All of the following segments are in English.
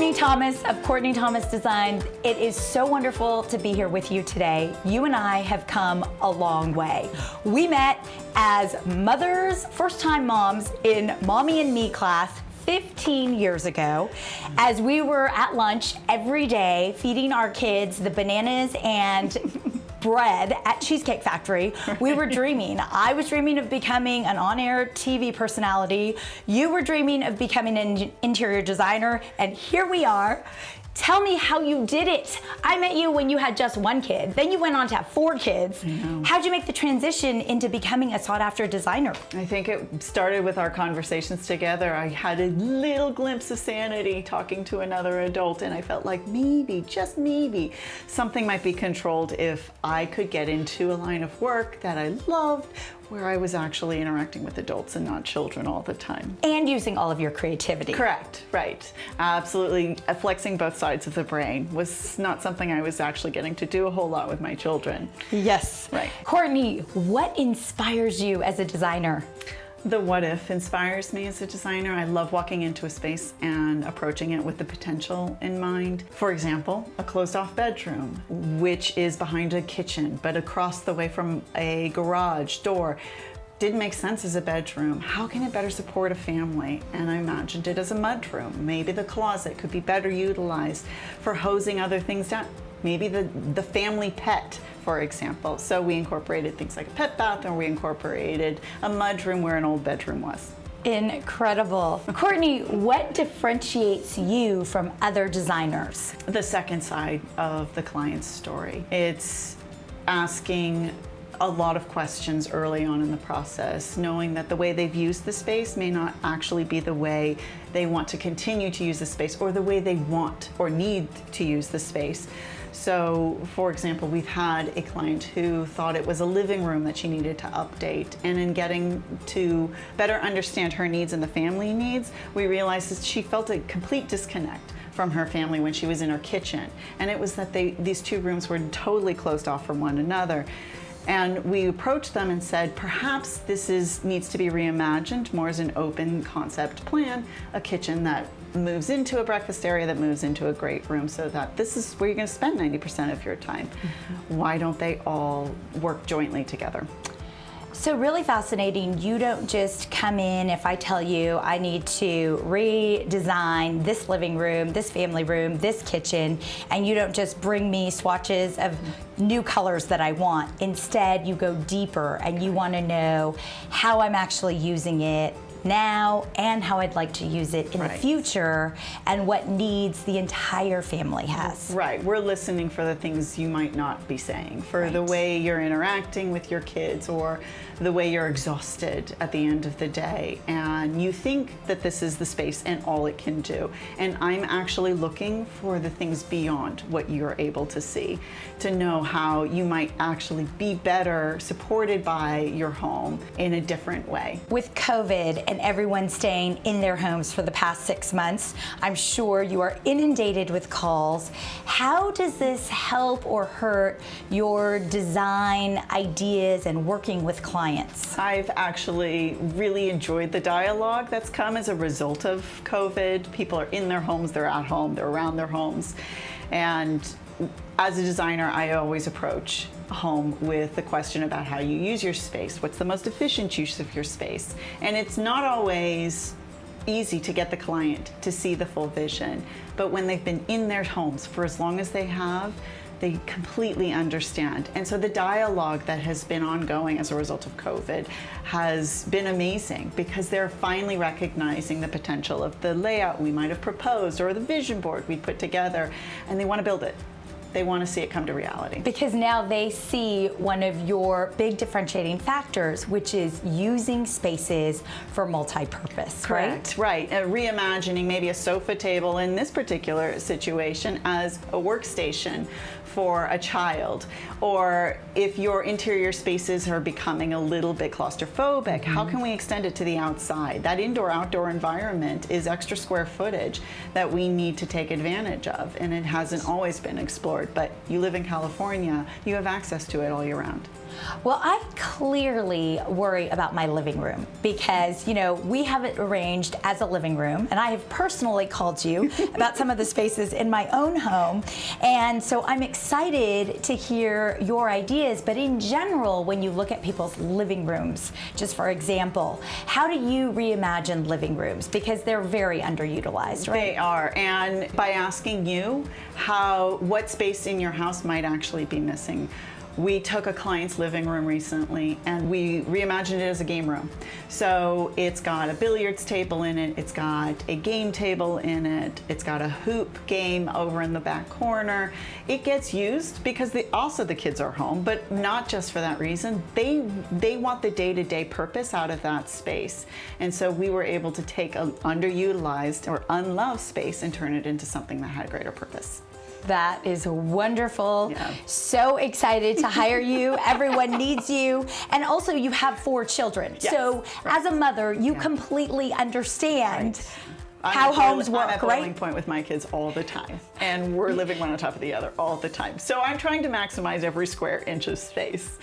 Courtney Thomas of Courtney Thomas Design. It is so wonderful to be here with you today. You and I have come a long way. We met as mothers, first-time moms in Mommy and Me class 15 years ago, as we were at lunch every day feeding our kids the bananas and bread at Cheesecake Factory. We were dreaming. I was dreaming of becoming an on-air TV personality. You were dreaming of becoming an interior designer, and here we are. Tell me how you did it. I met you when you had just one kid. Then you went on to have 4 kids. How'd you make the transition into becoming a sought-after designer? I think it started with our conversations together. I had a little glimpse of sanity talking to another adult, and I felt like maybe, just maybe, something might be controlled if I could get into a line of work that I loved, where I was actually interacting with adults and not children all the time. And using all of your creativity. Correct, right. Absolutely. Flexing both sides of the brain was not something I was actually getting to do a whole lot with my children. Yes. Right. Courtney, what inspires you as a designer? The what if inspires me as a designer. I love walking into a space and approaching it with the potential in mind. For example, a closed off bedroom, which is behind a kitchen, but across the way from a garage door. Didn't make sense as a bedroom. How can it better support a family? And I imagined it as a mudroom. Maybe the closet could be better utilized for hosing other things down. Maybe the family pet, for example. So we incorporated things like a pet bath, or we incorporated a mudroom where an old bedroom was. Incredible. Courtney, what differentiates you from other designers? The second side of the client's story. It's asking a lot of questions early on in the process, knowing that the way they've used the space may not actually be the way they want to continue to use the space, or the way they want or need to use the space. So, for example, we've had a client who thought it was a living room that she needed to update, and in getting to better understand her needs and the family needs, we realized that she felt a complete disconnect from her family when she was in her kitchen. And it was that these 2 rooms were totally closed off from one another. And we approached them and said, perhaps this needs to be reimagined more as an open concept plan, a kitchen that moves into a breakfast area, that moves into a great room, so that this is where you're going to spend 90% of your time. Why don't they all work jointly together? So really fascinating. You don't just come in if I tell you I need to redesign this living room, this family room, this kitchen, and you don't just bring me swatches of new colors that I want. Instead, you go deeper and you want to know how I'm actually using it now and how I'd like to use it in the future, and what needs the entire family has. Right. We're listening for the things you might not be saying, for the way you're interacting with your kids, or the way you're exhausted at the end of the day, and you think that this is the space and all it can do. And I'm actually looking for the things beyond what you're able to see, to know how you might actually be better supported by your home in a different way. With COVID and everyone staying in their homes for the past 6 months, I'm sure you are inundated with calls. How does this help or hurt your design ideas and working with clients? I've actually really enjoyed the dialogue that's come as a result of COVID. People are in their homes, they're at home, they're around their homes. And as a designer, I always approach home with the question about how you use your space. What's the most efficient use of your space? And it's not always easy to get the client to see the full vision. But when they've been in their homes for as long as they have, they completely understand. And so the dialogue that has been ongoing as a result of COVID has been amazing, because they're finally recognizing the potential of the layout we might have proposed, or the vision board we put together, and they want to build it. They want to see it come to reality. Because now they see one of your big differentiating factors, which is using spaces for multi-purpose. Correct, right. Reimagining maybe a sofa table in this particular situation as a workstation for a child. Or if your interior spaces are becoming a little bit claustrophobic, how can we extend it to the outside? That indoor-outdoor environment is extra square footage that we need to take advantage of, and it hasn't always been explored. But you live in California, you have access to it all year round. Well, I clearly worry about my living room because, we have it arranged as a living room, and I have personally called you about some of the spaces in my own home. And so I'm excited to hear your ideas. But in general, when you look at people's living rooms, just for example, how do you reimagine living rooms? Because they're very underutilized, right? They are. And by asking you what space in your house might actually be missing. We took a client's living room recently and we reimagined it as a game room. So it's got a billiards table in it, it's got a game table in it, it's got a hoop game over in the back corner. It gets used because also the kids are home, but not just for that reason. They want the day-to-day purpose out of that space. And so we were able to take an underutilized or unloved space and turn it into something that had greater purpose. That is wonderful. Yeah. So excited to hire you. Everyone needs you. And also you have 4 children. Yes. So as a mother, you completely understand Right. how homes work, I'm at right? boiling point with my kids all the time. And we're living one on top of the other all the time. So I'm trying to maximize every square inch of space.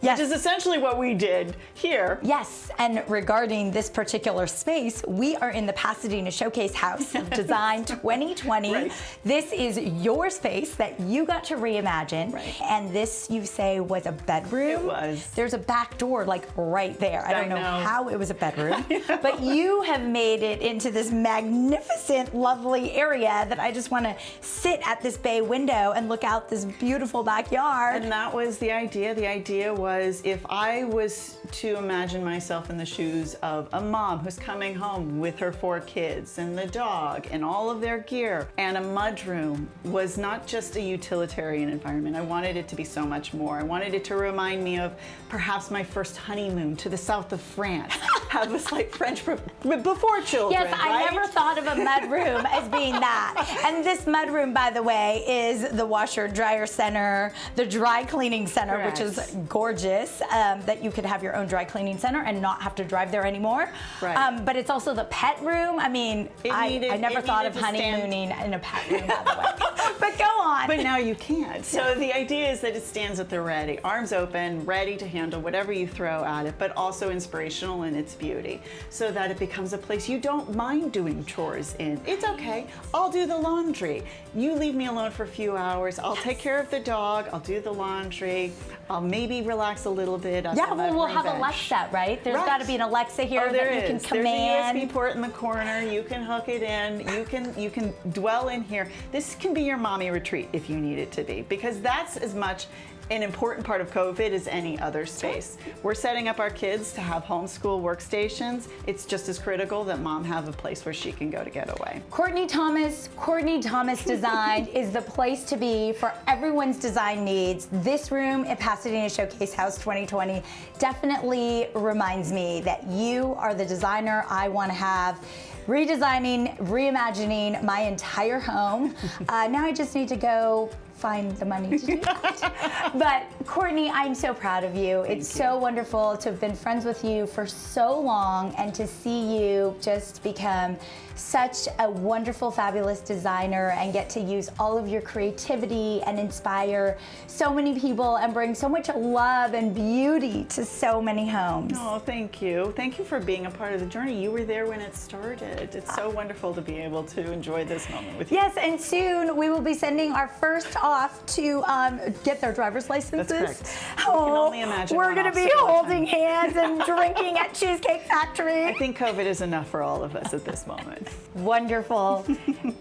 Yes. Which is essentially what we did here. Yes, and regarding this particular space, we are in the Pasadena Showcase House of Design 2020. Right. This is your space that you got to reimagine. Right. And this, you say, was a bedroom? It was. There's a back door, right there. I don't know know. how it was a bedroom, but you have made it into this magnificent, lovely area that I just want to sit at this bay window and look out this beautiful backyard. And that was the idea. The idea was if I was to imagine myself in the shoes of a mom who's coming home with her 4 kids and the dog and all of their gear, and a mudroom was not just a utilitarian environment. I wanted it to be so much more. I wanted it to remind me of perhaps my first honeymoon to the south of France. Have a slight French before children. Yes, I right? never thought of a mudroom as being that. And this mudroom, by the way, is the washer dryer center, the dry cleaning center, Correct. which is gorgeous, that you could have your own dry cleaning center and not have to drive there anymore. Right. But it's also the pet room. I mean, I never thought of honeymooning in a pet room, by the way. But go on. But now you can. So the idea is that it stands at the ready, arms open, ready to handle whatever you throw at it, but also inspirational in its beauty, so that it becomes a place you don't mind doing chores in. It's okay. I'll do the laundry. You leave me alone for a few hours. I'll take care of the dog. I'll do the laundry. I'll maybe relax a little bit. Yeah, well, we'll have Alexa, right? There's got to be an Alexa here that you can command. There's a USB port in the corner. You can hook it in. You can dwell in here. This can be your mommy retreat if you need it to be, because that's as much an important part of COVID as any other space. We're setting up our kids to have homeschool workstations. It's just as critical that mom have a place where she can go to get away. Courtney Thomas Design is the place to be for everyone's design needs. This room at Pasadena Showcase House 2020 definitely reminds me that you are the designer I want to have. Redesigning, reimagining my entire home. Now I just need to go find the money to do that. But Courtney, I'm so proud of you. It's so wonderful to have been friends with you for so long and to see you just become such a wonderful, fabulous designer and get to use all of your creativity and inspire so many people and bring so much love and beauty to so many homes. Oh, thank you. Thank you for being a part of the journey. You were there when it started. It's so wonderful to be able to enjoy this moment with you. Yes, and soon we will be sending our first off to get their driver's licenses. That's correct. Oh, I can only imagine we're one going to be obstacle at a holding hands and drinking at Cheesecake Factory. I think COVID is enough for all of us at this moment. Wonderful.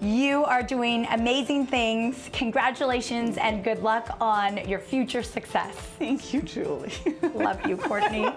You are doing amazing things. Congratulations and good luck on your future success. Thank you, Julie. Love you, Courtney.